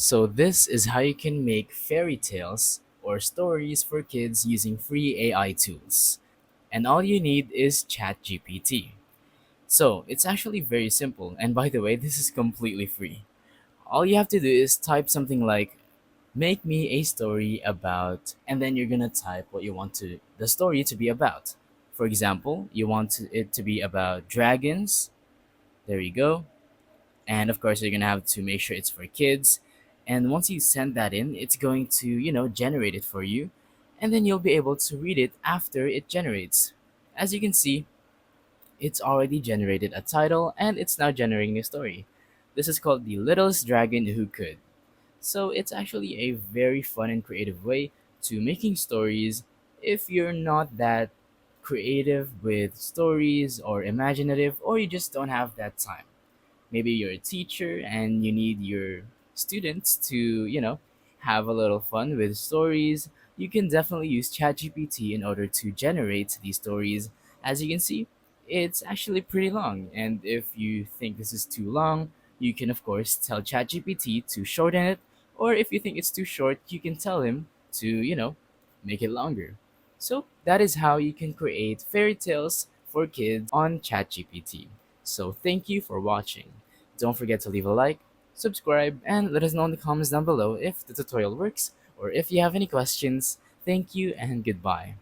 So, this is how you can make fairy tales or stories for kids using free AI tools. And all you need is ChatGPT. So, it's actually very simple. And by the way, this is completely free. All you have to do is type something like make me a story about, and then you're gonna type what you want the story to be about. For example, you want it to be about dragons. There you go. And of course, you're gonna have to make sure it's for kids. And once you send that in, it's going to, generate it for you. And then you'll be able to read it after it generates. As you can see, it's already generated a title and it's now generating a story. This is called The Littlest Dragon Who Could. So it's actually a very fun and creative way to making stories if you're not that creative with stories or imaginative, or you just don't have that time. Maybe you're a teacher and you need your students to, have a little fun with stories. You can definitely use ChatGPT in order to generate these stories. As you can see, it's actually pretty long, and if you think this is too long, you can of course tell ChatGPT to shorten it, or if you think it's too short, you can tell him to, make it longer. So that is how you can create fairy tales for kids on ChatGPT. So thank you for watching. Don't forget to leave a like, subscribe, and let us know in the comments down below if the tutorial works or if you have any questions. Thank you and goodbye.